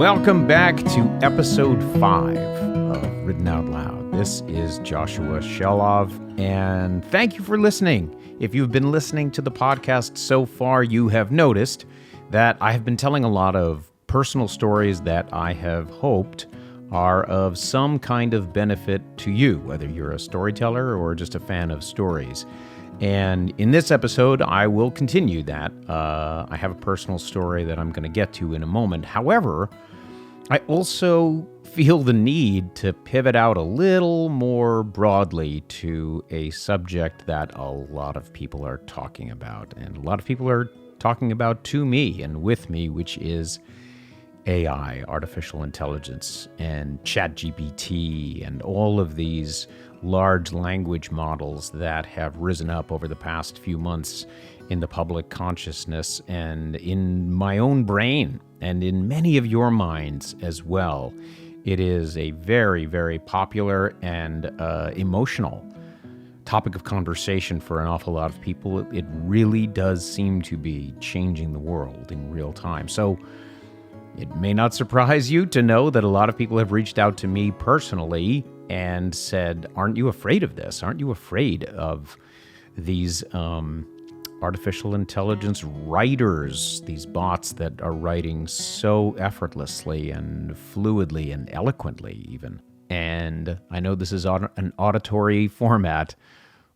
Welcome back to episode 5 of Written Out Loud. This is Joshua Shelov, and thank you for listening. If you've been listening to the podcast so far, you have noticed that I have been telling a lot of personal stories that I have hoped are of some kind of benefit to you, whether you're a storyteller or just a fan of stories. And in this episode, I will continue that. I have a personal story that I'm going to get to in a moment. However, I also feel the need to pivot out a little more broadly to a subject that a lot of people are talking about, and a lot of people are talking about to me and with me, which is AI, artificial intelligence, and ChatGPT, and all of these large language models that have risen up over the past few months in the public consciousness and in my own brain and in many of your minds as well. It is a very, very popular and emotional topic of conversation for an awful lot of people. It really does seem to be changing the world in real time. So it may not surprise you to know that a lot of people have reached out to me personally and said, aren't you afraid of this? Aren't you afraid of these artificial intelligence writers, these bots that are writing so effortlessly and fluidly and eloquently even? And I know this is an auditory format,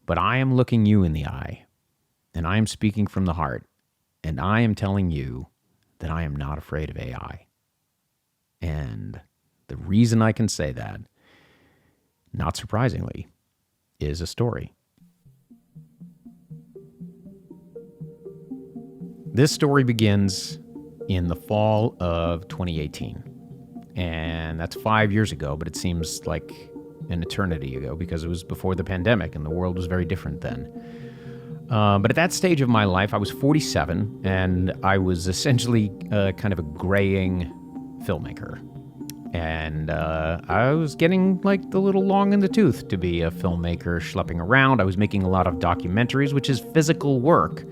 but I am looking you in the eye, and I am speaking from the heart, and I am telling you that I am not afraid of AI. And the reason I can say that, not surprisingly, is a story. This story begins in the fall of 2018. And that's 5 years ago, but it seems like an eternity ago because it was before the pandemic and the world was very different then. But at that stage of my life, I was 47, and I was essentially kind of a graying filmmaker. And I was getting like a little long in the tooth to be a filmmaker, schlepping around. I was making a lot of documentaries, which is physical work.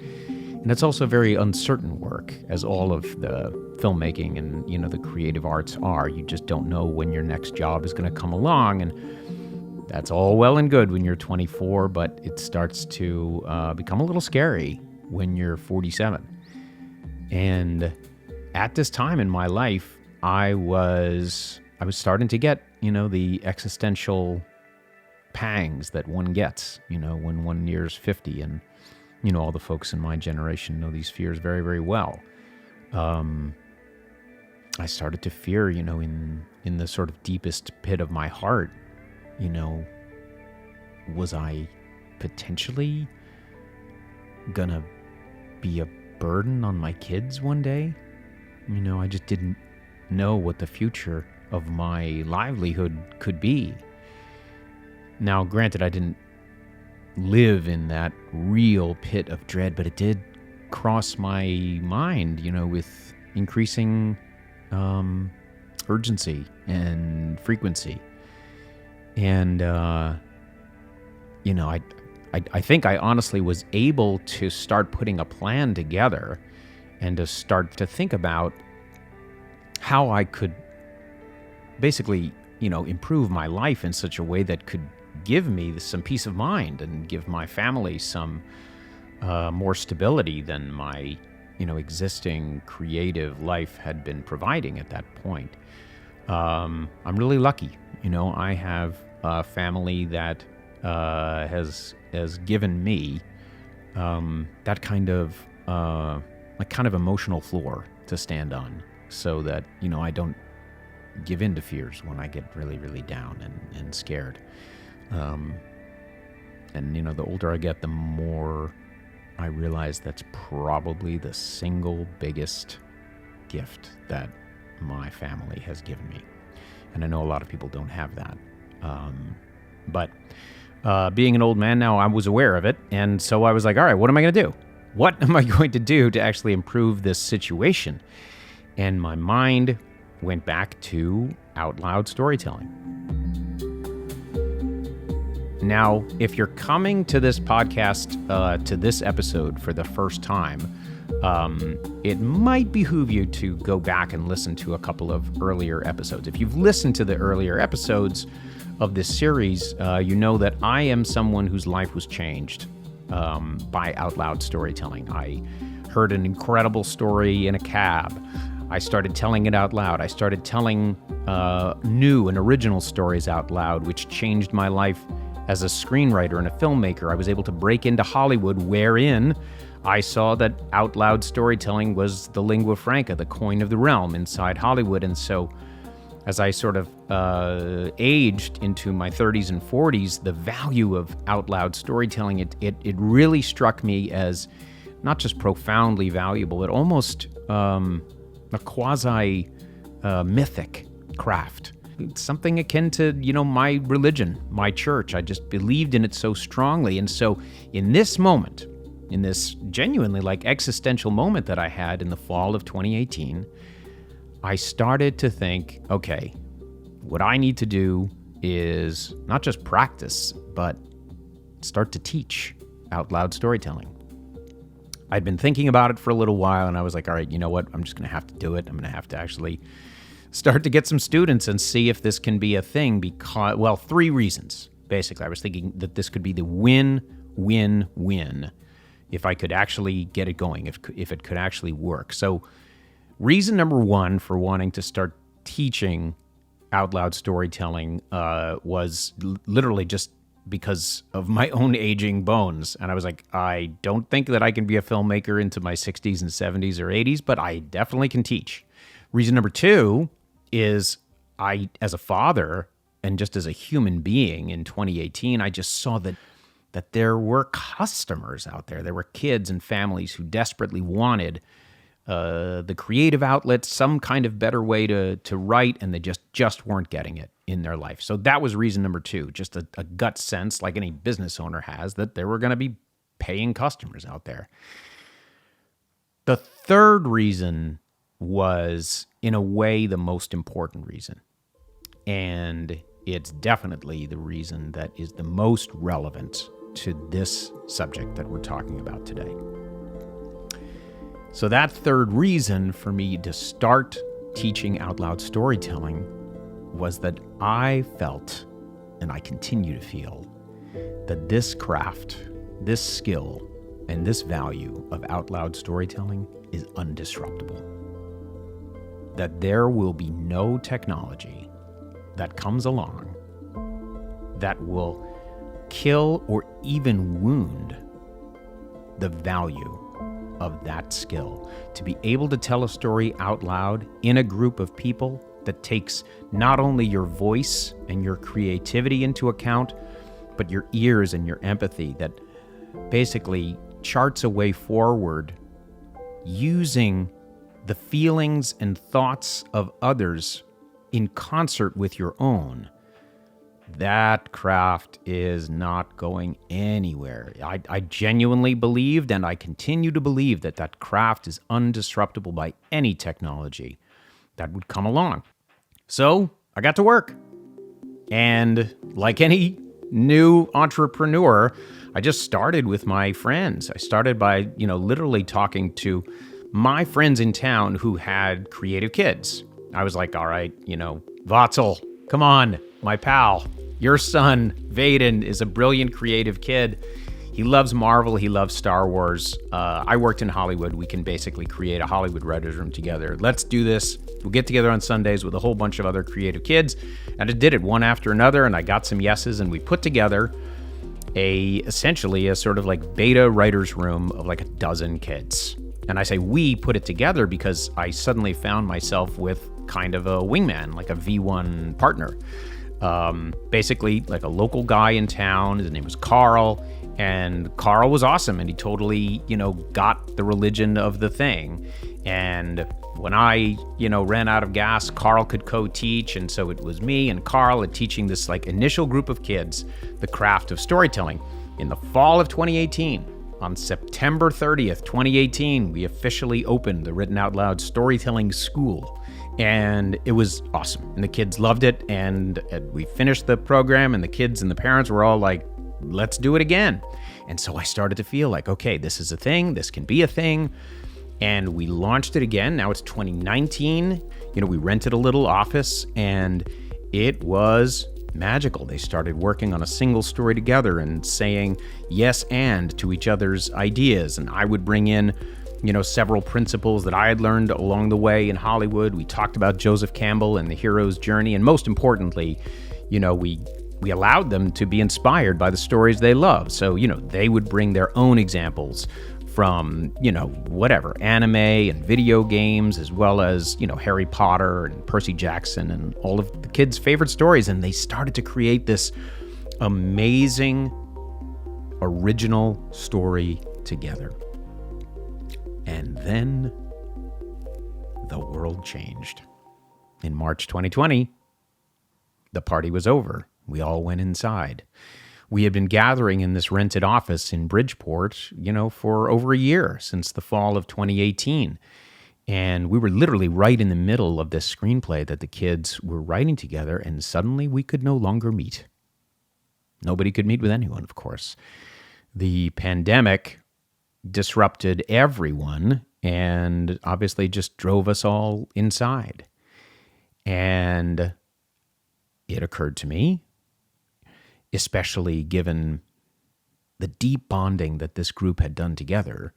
And it's also very uncertain work, as all of the filmmaking and, the creative arts are. You just don't know when your next job is going to come along. And that's all well and good when you're 24, but it starts to become a little scary when you're 47. And at this time in my life, I was starting to get, the existential pangs that one gets, when one nears 50. And, all the folks in my generation know these fears very, very well. I started to fear, in the sort of deepest pit of my heart, was I potentially gonna be a burden on my kids one day? I just didn't know what the future of my livelihood could be. Now, granted, I didn't live in that real pit of dread, but it did cross my mind, with increasing urgency and frequency. And, I think I honestly was able to start putting a plan together and to start to think about how I could basically, improve my life in such a way that could give me some peace of mind and give my family some more stability than my, existing creative life had been providing at that point. I'm really lucky. I have a family that has given me that kind of emotional floor to stand on, so that I don't give in to fears when I get really, really down and scared. And the older I get, the more I realize that's probably the single biggest gift that my family has given me. And I know a lot of people don't have that. But being an old man now, I was aware of it. And so I was like, all right, what am I going to do? What am I going to do to actually improve this situation? And my mind went back to out loud storytelling. Now, if you're coming to this podcast, to this episode for the first time, it might behoove you to go back and listen to a couple of earlier episodes. If you've listened to the earlier episodes of this series, you know that I am someone whose life was changed by out loud storytelling. I heard an incredible story in a cab. I started telling it out loud. I started telling new and original stories out loud, which changed my life as a screenwriter and a filmmaker. I was able to break into Hollywood, wherein I saw that out loud storytelling was the lingua franca, the coin of the realm inside Hollywood. And so as I sort of aged into my 30s and 40s, the value of out loud storytelling, it really struck me as not just profoundly valuable, but almost a quasi mythic craft. It's something akin to, my religion, my church. I just believed in it so strongly. And so in this moment, in this genuinely existential moment that I had in the fall of 2018, I started to think, okay, what I need to do is not just practice, but start to teach out loud storytelling. I'd been thinking about it for a little while, and I was like, all right, you know what? I'm just going to have to do it. I'm going to have to actually start to get some students and see if this can be a thing because, well, 3 reasons. Basically, I was thinking that this could be the win-win-win if I could actually get it going, if it could actually work. So reason number 1 for wanting to start teaching out loud storytelling was literally just because of my own aging bones. And I was like, I don't think that I can be a filmmaker into my 60s and 70s or 80s, but I definitely can teach. Reason number 2 is I, as a father and just as a human being in 2018, I just saw that there were customers out there. There were kids and families who desperately wanted the creative outlet, some kind of better way to write, and they just weren't getting it in their life. So that was reason number 2, just a gut sense, like any business owner has, that there were going to be paying customers out there. The third reason was, in a way, the most important reason. And it's definitely the reason that is the most relevant to this subject that we're talking about today. So that third reason for me to start teaching out loud storytelling was that I felt, and I continue to feel, that this craft, this skill, and this value of out loud storytelling is undisruptible. That there will be no technology that comes along that will kill or even wound the value of that skill. To be able to tell a story out loud in a group of people that takes not only your voice and your creativity into account, but your ears and your empathy, that basically charts a way forward using the feelings and thoughts of others in concert with your own. That craft is not going anywhere. I genuinely believed, and I continue to believe, that craft is undisruptible by any technology that would come along. So I got to work. And like any new entrepreneur, I just started with my friends. I started by, literally talking to my friends in town who had creative kids. I was like, all right, Vatzel, come on, my pal. Your son, Vaden, is a brilliant creative kid. He loves Marvel. He loves Star Wars. I worked in Hollywood. We can basically create a Hollywood writer's room together. Let's do this. We'll get together on Sundays with a whole bunch of other creative kids. And I did it one after another, and I got some yeses, and we put together essentially a sort of like beta writer's room of like a dozen kids. And I say we put it together because I suddenly found myself with kind of a wingman, like a V1 partner. Basically like a local guy in town. His name was Carl, and Carl was awesome, and he totally, got the religion of the thing. And when I, ran out of gas, Carl could co-teach, and so it was me and Carl teaching this like initial group of kids the craft of storytelling. In the fall of 2018, on September 30th, 2018, we officially opened the Written Out Loud Storytelling School. And it was awesome. And the kids loved it. And we finished the program, and the kids and the parents were all like, let's do it again. And so I started to feel like, okay, this is a thing. This can be a thing. And we launched it again. Now it's 2019. We rented a little office, and it was magical. They started working on a single story together and saying yes and to each other's ideas. And I would bring in, several principles that I had learned along the way in Hollywood. We talked about Joseph Campbell and the hero's journey. And most importantly, we allowed them to be inspired by the stories they love. So, they would bring their own examples from, whatever, anime and video games, as well as, Harry Potter and Percy Jackson and all of the kids' favorite stories. And they started to create this amazing, original story together. And then the world changed. In March 2020, the party was over. We all went inside. We had been gathering in this rented office in Bridgeport, for over a year, since the fall of 2018. And we were literally right in the middle of this screenplay that the kids were writing together, and suddenly we could no longer meet. Nobody could meet with anyone, of course. The pandemic disrupted everyone and obviously just drove us all inside. And it occurred to me, especially given the deep bonding that this group had done together,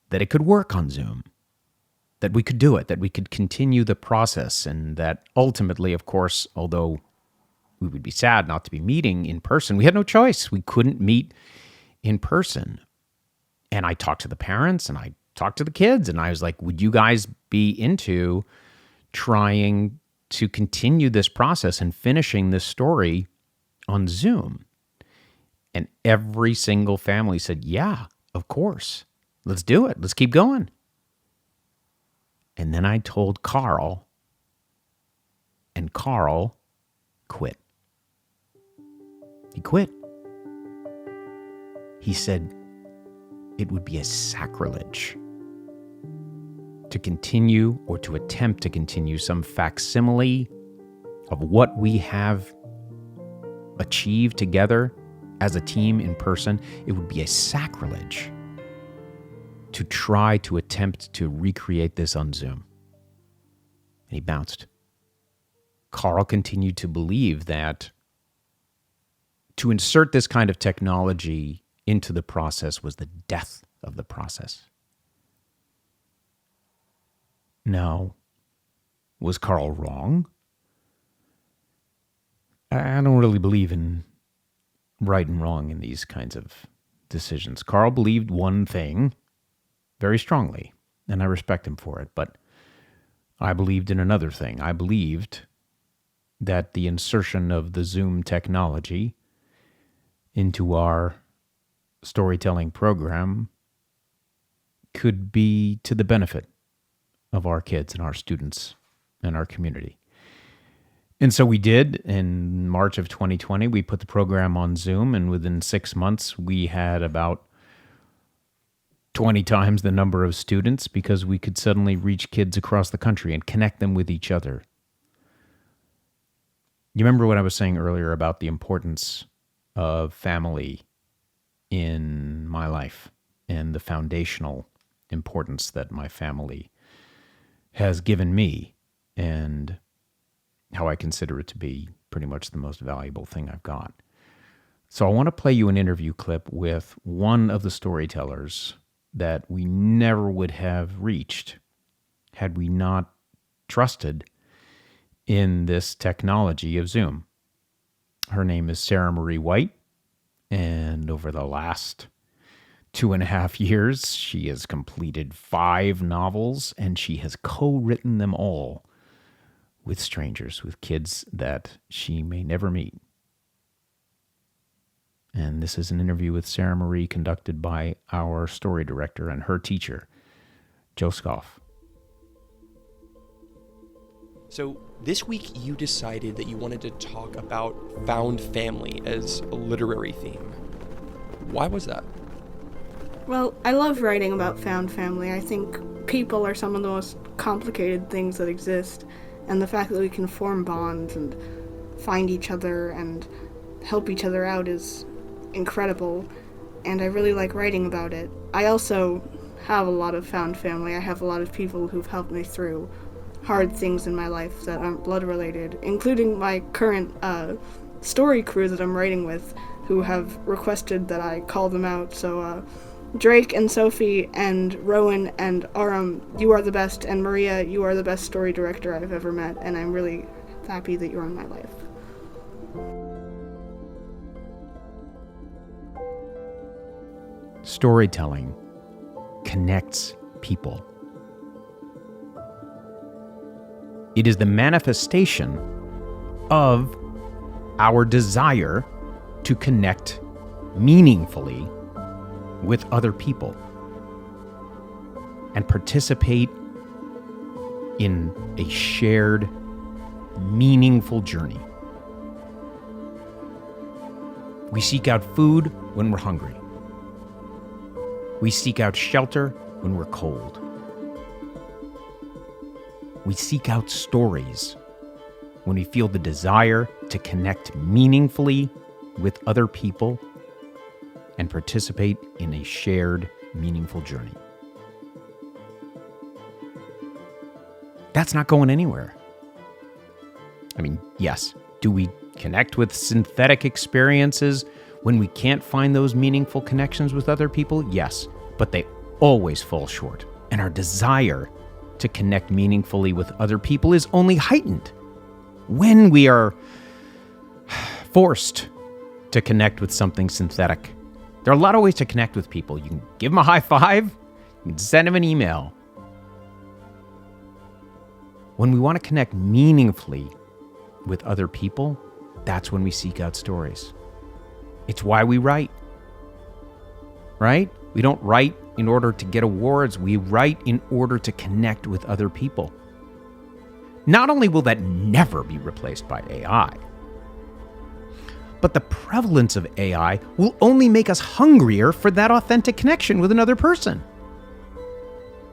that it could work on Zoom, that we could do it, that we could continue the process, and that ultimately, of course, although we would be sad not to be meeting in person, we had no choice. We couldn't meet in person. And I talked to the parents and I talked to the kids, and I was like, would you guys be into trying to continue this process and finishing this story on Zoom? And every single family said, yeah, of course. Let's do it. Let's keep going. And then I told Carl, and Carl quit. He quit. He said it would be a sacrilege to continue or to attempt to continue some facsimile of what we have achieved together as a team in person. It would be a sacrilege to try to attempt to recreate this on Zoom. And he bounced. Carl continued to believe that to insert this kind of technology into the process was the death of the process. Now, was Carl wrong? I don't really believe in right and wrong in these kinds of decisions. Carl believed one thing very strongly, and I respect him for it, but I believed in another thing. I believed that the insertion of the Zoom technology into our storytelling program could be to the benefit of our kids and our students and our community. And so we did. In March of 2020, we put the program on Zoom, and within 6 months, we had about 20 times the number of students because we could suddenly reach kids across the country and connect them with each other. You remember what I was saying earlier about the importance of family in my life and the foundational importance that my family has given me, and how I consider it to be pretty much the most valuable thing I've got. So I want to play you an interview clip with one of the storytellers that we never would have reached had we not trusted in this technology of Zoom. Her name is Sarah Marie White, and over the last 2.5 years, she has completed 5 novels, and she has co-written them all with strangers, with kids that she may never meet. And this is an interview with Sarah Marie conducted by our story director and her teacher, Joe Shelov. So this week you decided that you wanted to talk about found family as a literary theme. Why was that? Well, I love writing about found family. I think people are some of the most complicated things that exist, and the fact that we can form bonds and find each other and help each other out is incredible, and I really like writing about it. I also have a lot of found family. I have a lot of people who've helped me through hard things in my life that aren't blood related, including my current story crew that I'm writing with, who have requested that I call them out. So Drake and Sophie and Rowan and Aram, you are the best, and Maria, you are the best story director I've ever met, and I'm really happy that you're in my life. Storytelling connects people. It is the manifestation of our desire to connect meaningfully with other people and participate in a shared, meaningful journey. We seek out food when we're hungry. We seek out shelter when we're cold. We seek out stories when we feel the desire to connect meaningfully with other people and participate in a shared, meaningful journey. That's not going anywhere. I mean, yes, do we connect with synthetic experiences when we can't find those meaningful connections with other people? Yes, but they always fall short. And our desire to connect meaningfully with other people is only heightened when we are forced to connect with something synthetic. There are a lot of ways to connect with people. You can give them a high five, you can send them an email. When we want to connect meaningfully with other people, that's when we seek out stories. It's why we write, right? We don't write in order to get awards. We write in order to connect with other people. Not only will that never be replaced by AI, but the prevalence of AI will only make us hungrier for that authentic connection with another person.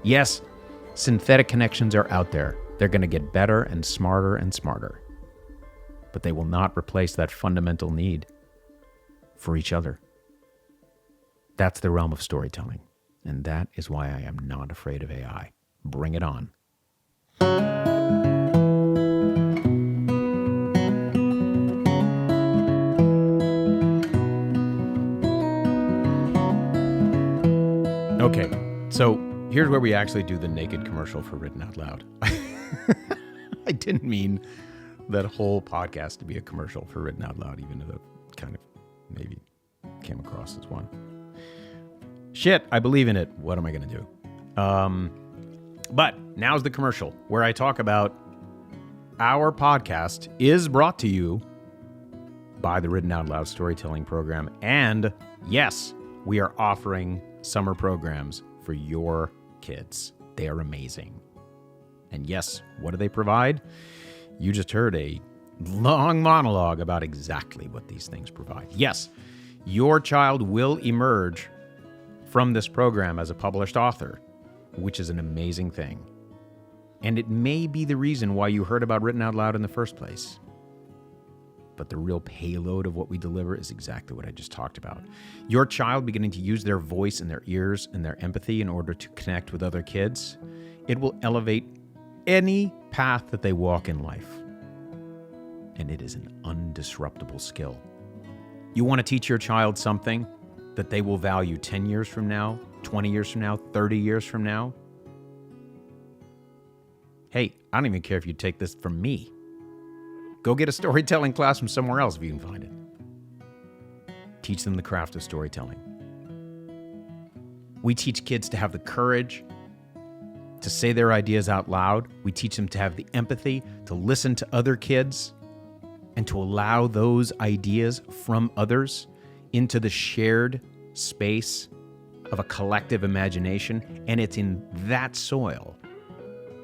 Yes, synthetic connections are out there. They're going to get better and smarter, but they will not replace that fundamental need for each other. That's the realm of storytelling, and that is why I am not afraid of AI. Bring it on. Okay, so here's where we actually do the naked commercial for Written Out Loud. I didn't mean that whole podcast to be a commercial for Written Out Loud, even though it kind of maybe came across as one. Shit, I believe in it. What am I going to do? But now's the commercial where I talk about our podcast is brought to you by the Written Out Loud storytelling program. And yes, we are offering summer programs for your kids. They are amazing. And yes, what do they provide? You just heard a long monologue about exactly what these things provide. Yes, your child will emerge from this program as a published author, which is an amazing thing. And it may be the reason why you heard about Written Out Loud in the first place. But the real payload of what we deliver is exactly what I just talked about. Your child beginning to use their voice and their ears and their empathy in order to connect with other kids, it will elevate any path that they walk in life. And it is an undisruptible skill. You want to teach your child something that they will value 10 years from now, 20 years from now, 30 years from now? Hey, I don't even care if you take this from me. Go get a storytelling class from somewhere else if you can find it. Teach them the craft of storytelling. We teach kids to have the courage to say their ideas out loud. We teach them to have the empathy to listen to other kids and to allow those ideas from others into the shared space of a collective imagination. And it's in that soil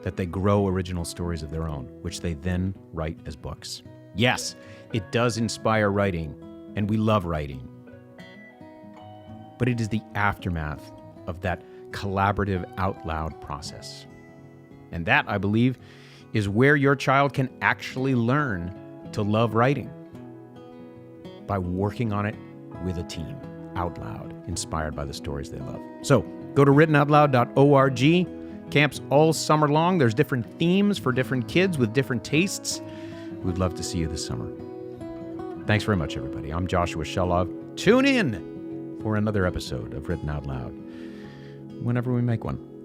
that they grow original stories of their own, which they then write as books. Yes, it does inspire writing, and we love writing. But it is the aftermath of that collaborative out loud process. And that, I believe, is where your child can actually learn to love writing, by working on it with a team, out loud, inspired by the stories they love. So, Go to writtenoutloud.org. Camps all summer long. There's different themes for different kids with different tastes. We'd love to see you this summer. Thanks very much, everybody. I'm Joshua Shelov. Tune in for another episode of Written Out Loud, whenever we make one.